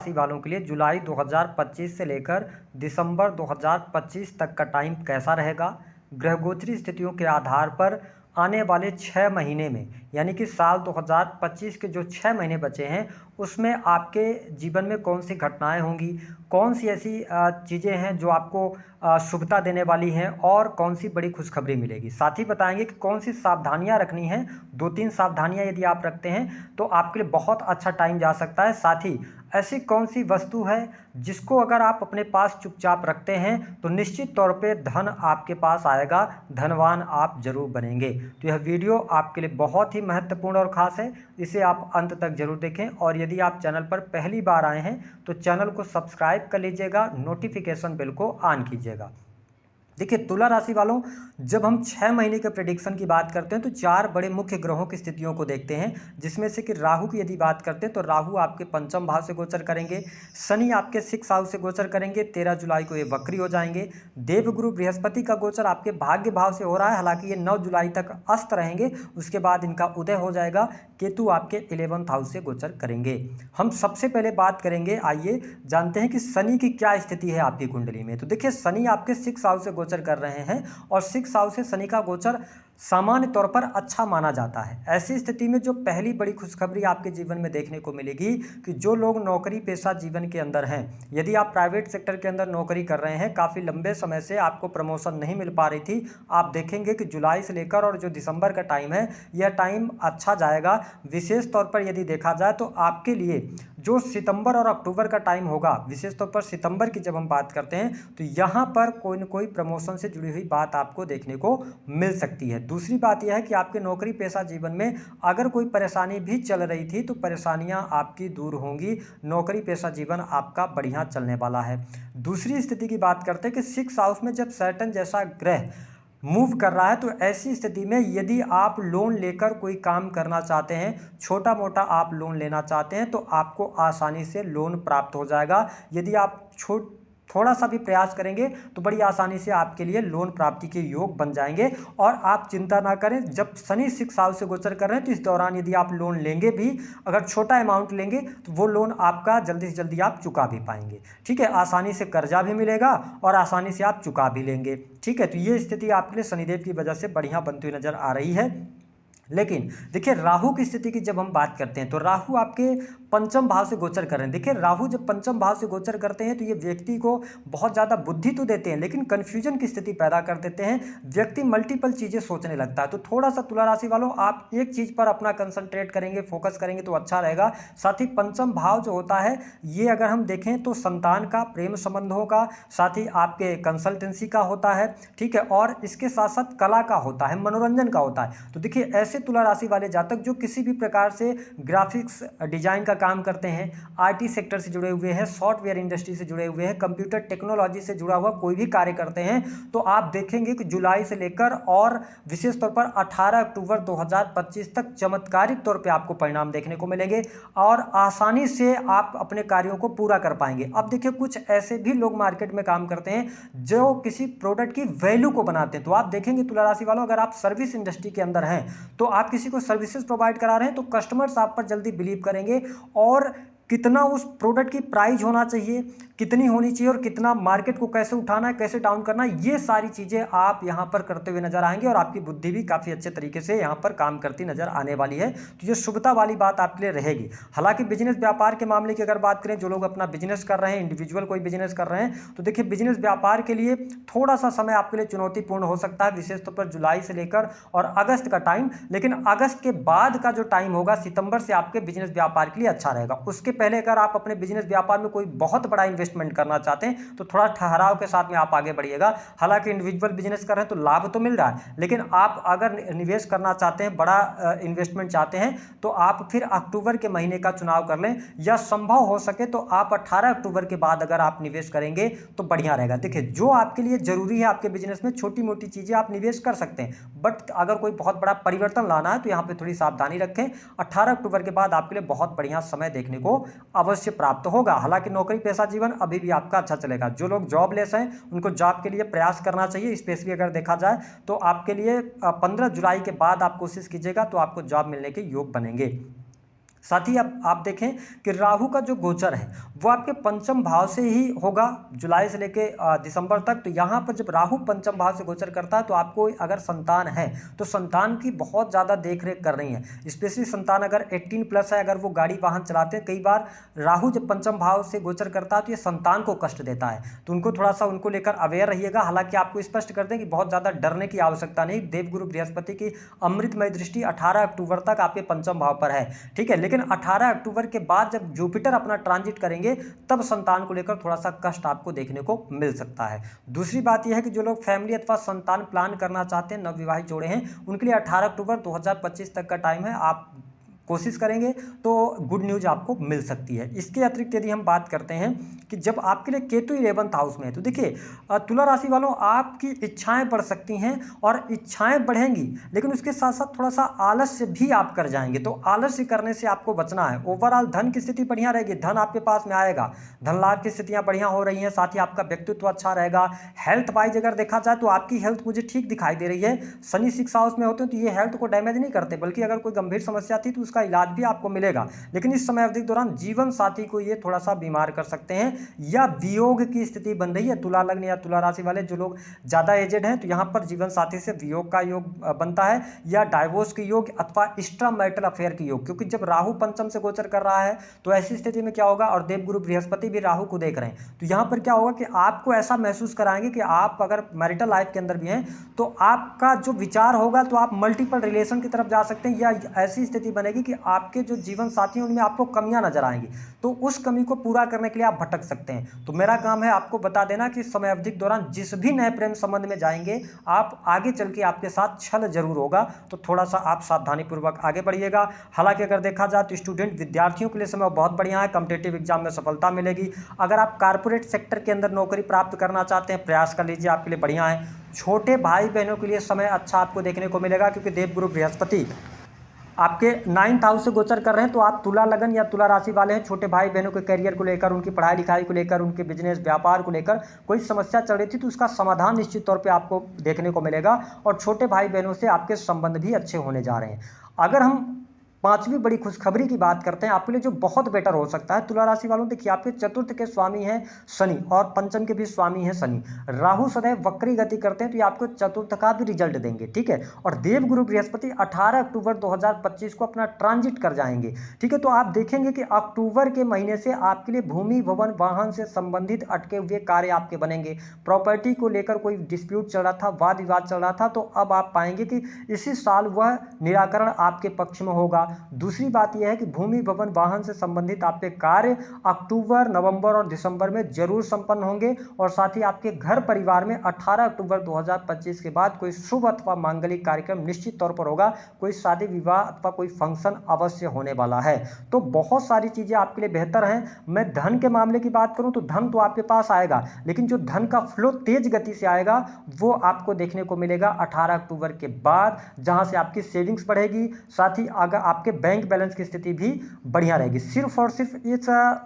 राशि वालों के लिए जुलाई 2025 से लेकर दिसंबर 2025 तक का टाइम कैसा रहेगा। ग्रह गोचरी स्थितियों के आधार पर आने वाले 6 महीने में यानी कि साल 2025 के जो 6 महीने बचे हैं उसमें आपके जीवन में कौन सी घटनाएं होंगी, कौन सी ऐसी चीज़ें हैं जो आपको शुभता देने वाली हैं और कौन सी बड़ी खुशखबरी मिलेगी। साथ ही बताएंगे कि कौन सी सावधानियां रखनी हैं। 2-3 सावधानियां यदि आप रखते हैं तो आपके लिए बहुत अच्छा टाइम जा सकता है। साथ ही ऐसी कौन सी वस्तु है जिसको अगर आप अपने पास चुपचाप रखते हैं तो निश्चित तौर पे धन आपके पास आएगा, धनवान आप जरूर बनेंगे। तो यह वीडियो आपके लिए बहुत ही महत्वपूर्ण और ख़ास है, इसे आप अंत तक जरूर देखें। और यदि आप चैनल पर पहली बार आए हैं तो चैनल को सब्सक्राइब कर लीजिएगा, नोटिफिकेशन बेल को ऑन कीजिएगा। देखिए तुला राशि वालों, जब हम 6 महीने के प्रेडिक्शन की बात करते हैं तो 4 बड़े मुख्य ग्रहों की स्थितियों को देखते हैं, जिसमें से कि राहु की यदि बात करते हैं तो राहु आपके पंचम भाव से गोचर करेंगे, शनि आपके 6 हाउस से गोचर करेंगे, 13 जुलाई को ये वक्री हो जाएंगे। देवगुरु बृहस्पति का गोचर आपके भाग्य भाव से हो रहा है, हालांकि ये 9 जुलाई तक अस्त रहेंगे, उसके बाद इनका उदय हो जाएगा। केतु आपके 11th हाउस से गोचर करेंगे। हम सबसे पहले बात करेंगे, आइए जानते हैं कि शनि की क्या स्थिति है आपकी कुंडली में। तो देखिए शनि आपके 6 हाउस से गोचर कर रहे हैं और 6 हाउस से शनि का गोचर सामान्य तौर पर अच्छा माना जाता है। ऐसी स्थिति में जो पहली बड़ी खुशखबरी आपके जीवन में देखने को मिलेगी कि जो लोग नौकरी पेशा जीवन के अंदर हैं, यदि आप प्राइवेट सेक्टर के अंदर नौकरी कर रहे हैं, काफ़ी लंबे समय से आपको प्रमोशन नहीं मिल पा रही थी, आप देखेंगे कि जुलाई से लेकर और जो दिसंबर का टाइम है यह टाइम अच्छा जाएगा। विशेष तौर पर यदि देखा जाए तो आपके लिए जो सितंबर और अक्टूबर का टाइम होगा, विशेष तौर पर सितंबर की जब हम बात करते हैं तो यहाँ पर कोई न कोई प्रमोशन से जुड़ी हुई बात आपको देखने को मिल सकती है। दूसरी बात यह है कि आपके नौकरी पेशा जीवन में अगर कोई परेशानी भी चल रही थी तो परेशानियां आपकी दूर होंगी, नौकरी पेशा जीवन आपका बढ़िया चलने वाला है। दूसरी स्थिति की बात करते हैं कि 6 हाउस में जब सैटर्न जैसा ग्रह मूव कर रहा है तो ऐसी स्थिति में यदि आप लोन लेकर कोई काम करना चाहते हैं, छोटा मोटा आप लोन लेना चाहते हैं, तो आपको आसानी से लोन प्राप्त हो जाएगा। यदि आप थोड़ा सा भी प्रयास करेंगे तो बड़ी आसानी से आपके लिए लोन प्राप्ति के योग बन जाएंगे। और आप चिंता ना करें, जब शनि 6 हाउस से गोचर कर रहे हैं तो इस दौरान यदि आप लोन लेंगे भी, अगर छोटा अमाउंट लेंगे तो वो लोन आपका जल्दी से जल्दी आप चुका भी पाएंगे। ठीक है, आसानी से कर्जा भी मिलेगा और आसानी से आप चुका भी लेंगे। ठीक है, तो ये स्थिति आपके लिए शनिदेव की वजह से बढ़िया बनती हुई नजर आ रही है। लेकिन देखिए राहु की स्थिति की जब हम बात करते हैं तो राहु आपके पंचम भाव से गोचर कर रहे हैं। देखिए राहु जब पंचम भाव से गोचर करते हैं तो ये व्यक्ति को बहुत ज़्यादा बुद्धि तो देते हैं लेकिन कन्फ्यूजन की स्थिति पैदा कर देते हैं। व्यक्ति मल्टीपल चीज़ें सोचने लगता है। तो थोड़ा सा तुला राशि वालों, आप एक चीज़ पर अपना कंसंट्रेट करेंगे, फोकस करेंगे तो अच्छा रहेगा। साथ ही पंचम भाव जो होता है ये अगर हम देखें तो संतान का, प्रेम संबंधों का, साथ ही आपके कंसल्टेंसी का होता है। ठीक है, और इसके साथ साथ कला का होता है, मनोरंजन का होता है। तो देखिए ऐसे तुला राशि वाले जातक जो किसी भी प्रकार से ग्राफिक्स डिजाइन का काम करते हैं, आईटी सेक्टर से जुड़े हुए हैं, सॉफ्टवेयर इंडस्ट्री से जुड़े हुए हैं, कंप्यूटर टेक्नोलॉजी से जुड़ा हुआ कोई भी कार्य करते हैं, तो आप देखेंगे कि जुलाई से लेकर और विशेष तौर पर 18 अक्टूबर 2025 तक चमत्कारिक तौर पे आपको परिणाम देखने को मिलेंगे और आसानी से आप अपने कार्यों को पूरा कर पाएंगे। अब देखिए कुछ ऐसे भी लोग मार्केट में काम करते हैं जो किसी प्रोडक्ट की वैल्यू को बनाते हैं। तो आप देखेंगे तुला राशि वालों, अगर आप सर्विस इंडस्ट्री के अंदर हैं तो आप किसी को सर्विसेज प्रोवाइड करा रहे हैं तो कस्टमर्स आप पर जल्दी बिलीव करेंगे। और कितना उस प्रोडक्ट की प्राइस होना चाहिए, कितनी होनी चाहिए और कितना मार्केट को कैसे उठाना है, कैसे डाउन करना है, ये सारी चीज़ें आप यहाँ पर करते हुए नजर आएंगे और आपकी बुद्धि भी काफ़ी अच्छे तरीके से यहाँ पर काम करती नजर आने वाली है। तो ये शुभता वाली बात आपके लिए रहेगी। हालांकि बिजनेस व्यापार के मामले की अगर बात करें, जो लोग अपना बिजनेस कर रहे हैं, इंडिविजुअल कोई बिजनेस कर रहे हैं, तो देखिए बिजनेस व्यापार के लिए थोड़ा सा समय आपके लिए चुनौतीपूर्ण हो सकता है, विशेष तौर पर जुलाई से लेकर और अगस्त का टाइम। लेकिन अगस्त के बाद का जो टाइम होगा, सितंबर से आपके बिजनेस व्यापार के लिए अच्छा रहेगा। उसके पहले अगर आप अपने बिजनेस व्यापार में कोई बहुत बड़ा इन्वेस्टमेंट करना चाहते हैं तो थोड़ा ठहराव के साथ में आप आगे बढ़िएगा। हालांकि इंडिविजुअल बिजनेस कर रहे हैं तो लाभ तो मिल रहा है, लेकिन आप अगर निवेश करना चाहते हैं, बड़ा इन्वेस्टमेंट चाहते हैं, तो आप फिर अक्टूबर के महीने का चुनाव कर लें, या संभव हो सके तो आप 18 अक्टूबर के बाद अगर आप निवेश करेंगे तो बढ़िया रहेगा। देखिए जो आपके लिए जरूरी है आपके बिजनेस में, छोटी मोटी चीजें आप निवेश कर सकते हैं, बट अगर कोई बहुत बड़ा परिवर्तन लाना है तो यहाँ पे थोड़ी सावधानी रखें। 18 अक्टूबर के बाद आपके लिए बहुत बढ़िया समय देखने को अवश्य प्राप्त होगा। हालांकि नौकरी पेशा जीवन अभी भी आपका अच्छा चलेगा। जो लोग जॉबलेस हैं उनको जॉब के लिए प्रयास करना चाहिए। स्पेशली अगर देखा जाए तो आपके लिए 15 जुलाई के बाद आप कोशिश कीजिएगा तो आपको जॉब मिलने के योग बनेंगे। साथ ही आप देखें कि राहु का जो गोचर है वो आपके पंचम भाव से ही होगा जुलाई से लेके दिसंबर तक। तो यहाँ पर जब राहु पंचम भाव से गोचर करता है तो आपको अगर संतान है तो संतान की बहुत ज़्यादा देख रेख करनी है। स्पेशली संतान अगर 18+ है, अगर वो गाड़ी वाहन चलाते हैं, कई बार राहु जब पंचम भाव से गोचर करता है तो ये संतान को कष्ट देता है, तो उनको थोड़ा सा उनको लेकर अवेयर रहिएगा। हालांकि आपको स्पष्ट कर दें कि बहुत ज़्यादा डरने की आवश्यकता नहीं। देवगुरु बृहस्पति की अमृतमय दृष्टि 18 अक्टूबर तक आपके पंचम भाव पर है, ठीक है। लेकिन 18 अक्टूबर के बाद जब जुपिटर अपना ट्रांजिट करेंगे तब संतान को लेकर थोड़ा सा कष्ट आपको देखने को मिल सकता है। दूसरी बात यह है कि जो लोग फैमिली अथवा संतान प्लान करना चाहते हैं, नवविवाहित जोड़े हैं, उनके लिए 18 अक्टूबर 2025 तक का टाइम है। आप कोशिश करेंगे तो गुड न्यूज आपको मिल सकती है। इसके अतिरिक्त यदि हम बात करते हैं कि जब आपके लिए केतु 11th हाउस में है तो देखिए तुला राशि वालों, आपकी इच्छाएं बढ़ सकती हैं और इच्छाएं बढ़ेंगी, लेकिन उसके साथ साथ थोड़ा सा आलस्य भी आप कर जाएंगे, तो आलस्य करने से आपको बचना है। ओवरऑल धन की स्थिति बढ़िया रहेगी, धन आपके पास में आएगा, धन लाभ की स्थितियां बढ़िया हो रही हैं, साथ ही आपका व्यक्तित्व अच्छा रहेगा। हेल्थ वाइज अगर देखा जाए तो आपकी हेल्थ मुझे ठीक दिखाई दे रही है। शनि 6 हाउस में होते हैं तो ये हेल्थ को डैमेज नहीं करते, बल्कि अगर कोई गंभीर समस्या थी तो उसका इलाज भी आपको मिलेगा। लेकिन इस समय अवधि के दौरान जीवन साथी को ये थोड़ा सा बीमार कर सकते हैं, या वियोग की स्थिति बन रही है। तुला लग्न या तुला राशि वाले जो लोग ज्यादा एजेड हैं तो यहां पर जीवन साथी से वियोग का योग बनता है, या डाइवोर्स की योग अथवा एक्स्ट्रा मैरिटल अफेयर की योग, क्योंकि जब राहु पंचम से गोचर कर रहा है तो ऐसी स्थिति में क्या होगा, और देवगुरु बृहस्पति भी राहु को देख रहे हैं, तो यहां पर क्या होगा कि आपको ऐसा महसूस कराएंगे कि आप अगर मैरिटल लाइफ के अंदर भी हैं तो आपका जो विचार होगा तो आप मल्टीपल रिलेशन की तरफ जा सकते हैं, या ऐसी स्थिति बनेगी कि आपके जो जीवन साथी हैं उनमें आपको कमियां नजर आएंगी, तो उस कमी को पूरा करने के लिए आप भटक सकते हैं। तो मेरा काम है आपको बता देना कि इस समय अवधि के दौरान जिस भी नए प्रेम संबंध में जाएंगे आप आगे चल के आपके साथ छल जरूर होगा, तो थोड़ा सा आप सावधानी पूर्वक आगे बढ़िएगा। हालांकि अगर देखा जाए तो स्टूडेंट विद्यार्थियों के लिए समय बहुत बढ़िया है, कॉम्पिटिटिव एग्जाम में सफलता मिलेगी। अगर आप कारपोरेट सेक्टर के अंदर नौकरी प्राप्त करना चाहते हैं, प्रयास कर लीजिए, आपके लिए बढ़िया है। छोटे भाई बहनों के लिए समय अच्छा आपको देखने को मिलेगा, क्योंकि देवगुरु बृहस्पति आपके 9th हाउस से गोचर कर रहे हैं, तो आप तुला लगन या तुला राशि वाले हैं, छोटे भाई बहनों के करियर को लेकर, उनकी पढ़ाई लिखाई को लेकर, उनके बिजनेस व्यापार को लेकर कोई समस्या चल रही थी तो उसका समाधान निश्चित तौर पे आपको देखने को मिलेगा, और छोटे भाई बहनों से आपके संबंध भी अच्छे होने जा रहे हैं। अगर हम पांचवी बड़ी खुशखबरी की बात करते हैं आपके लिए जो बहुत बेटर हो सकता है तुला राशि वालों, देखिए आपके चतुर्थ के स्वामी हैं शनि और पंचम के भी स्वामी हैं शनि। राहु सदैव वक्री गति करते हैं तो ये आपको चतुर्थ का भी रिजल्ट देंगे, ठीक है। और देवगुरु बृहस्पति 18 अक्टूबर 2025 को अपना ट्रांजिट कर जाएंगे, ठीक है। तो आप देखेंगे कि अक्टूबर के महीने से आपके लिए भूमि भवन वाहन से संबंधित अटके हुए कार्य आपके बनेंगे। प्रॉपर्टी को लेकर कोई डिस्प्यूट चल रहा था, वाद विवाद चल रहा था, तो अब आप पाएंगे कि इसी साल वह निराकरण आपके पक्ष में होगा। दूसरी बात यह है कि भूमि भवन वाहन से संबंधित आपके कार्य अक्टूबर, नवंबर और दिसंबर में जरूर संपन्न होंगे, और साथ ही आपके घर परिवार में 18 अक्टूबर 2025 के बाद कोई शुभ अथवा मांगलिक कार्यक्रम निश्चित तौर पर होगा, कोई शादी विवाह अथवा कोई फंक्शन अवश्य होने वाला है। तो बहुत सारी चीजें आपके लिए बेहतर हैं। मैं धन के मामले की बात करूं तो धन तो आपके पास आएगा, लेकिन जो धन का फ्लो तेज गति से आएगा वो आपको देखने को मिलेगा 18 अक्टूबर के बाद, जहां से आपकी सेविंग्स बढ़ेगी, साथ ही अगर आपके बैंक बैलेंस की स्थिति भी बढ़िया रहेगी। सिर्फ और सिर्फ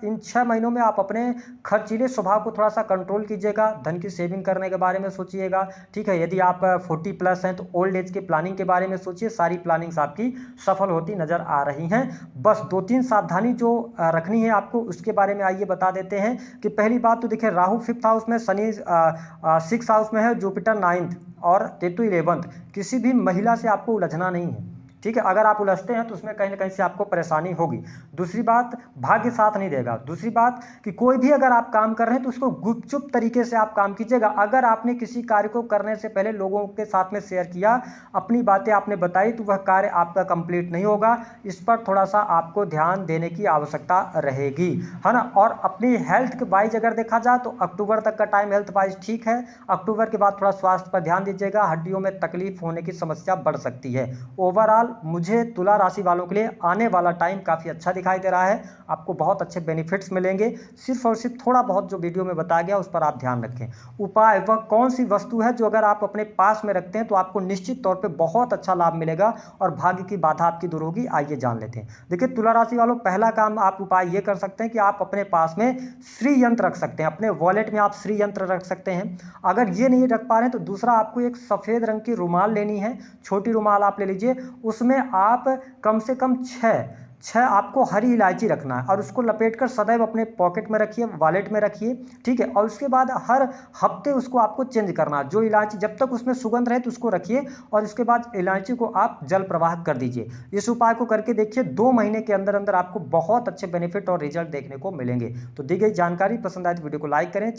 इन 6 महीनों में आप अपने खर्चीले स्वभाव को थोड़ा सा कंट्रोल कीजिएगा, धन की सेविंग करने के बारे में सोचिएगा, ठीक है। यदि आप 40+ हैं तो ओल्ड एज के प्लानिंग के बारे में सोचिए, सारी प्लानिंग्स आपकी सफल होती नजर आ रही हैं। बस 2-3 सावधानी जो रखनी है आपको उसके बारे में आइए बता देते हैं। कि पहली बात तो देखिए राहु 5th हाउस में, शनि 6th हाउस में है, जुपिटर 9th और केतु 11th। किसी भी महिला से आपको उलझना नहीं है, ठीक है। अगर आप उलझते हैं तो उसमें कहीं ना कहीं से आपको परेशानी होगी। दूसरी बात, भाग्य साथ नहीं देगा। दूसरी बात कि कोई भी अगर आप काम कर रहे हैं तो उसको गुपचुप तरीके से आप काम कीजिएगा। अगर आपने किसी कार्य को करने से पहले लोगों के साथ में शेयर किया, अपनी बातें आपने बताई, तो वह कार्य आपका कंप्लीट नहीं होगा। इस पर थोड़ा सा आपको ध्यान देने की आवश्यकता रहेगी, है ना। और अपनी हेल्थ के वाइज अगर देखा जाए तो अक्टूबर तक का टाइम हेल्थ वाइज ठीक है। अक्टूबर के बाद थोड़ा स्वास्थ्य पर ध्यान दीजिएगा, हड्डियों में तकलीफ होने की समस्या बढ़ सकती है। ओवरऑल मुझे तुला राशि वालों के लिए आने वाला टाइम काफ़ी अच्छा दिखाई दे रहा है, आपको बहुत अच्छे बेनिफिट्स मिलेंगे। सिर्फ और सिर्फ थोड़ा बहुत जो वीडियो में बताया गया उस पर आप ध्यान रखें। उपाय, वह कौन सी वस्तु है जो अगर आप अपने पास में रखते हैं तो आपको निश्चित तौर पे बहुत अच्छा लाभ मिलेगा और भाग्य की बाधा आपकी दूर होगी। आइए जान लेते हैं। देखिए तुला राशि वालों, पहला काम आप उपाय ये कर सकते हैं कि आप अपने पास में श्री यंत्र रख सकते हैं, अपने वॉलेट में आप श्री यंत्र रख सकते हैं। अगर ये नहीं रख पा रहे हैं तो दूसरा आपको एक सफ़ेद रंग की रुमाल लेनी है, छोटी रुमाल आप ले लीजिए, उसमें आप कम से कम 6 आपको हरी इलायची रखना है और उसको लपेट कर सदैव अपने पॉकेट में रखिए, वॉलेट में रखिए, ठीक है। और उसके बाद हर हफ्ते उसको आपको चेंज करना है। जो इलायची जब तक उसमें सुगंध रहे तो उसको रखिए और उसके बाद इलायची को आप जल प्रवाह कर दीजिए। इस उपाय को करके देखिए, 2 महीने के अंदर अंदर आपको बहुत अच्छे बेनिफिट और रिजल्ट देखने को मिलेंगे। तो दी गई जानकारी पसंद आए तो वीडियो को लाइक करें।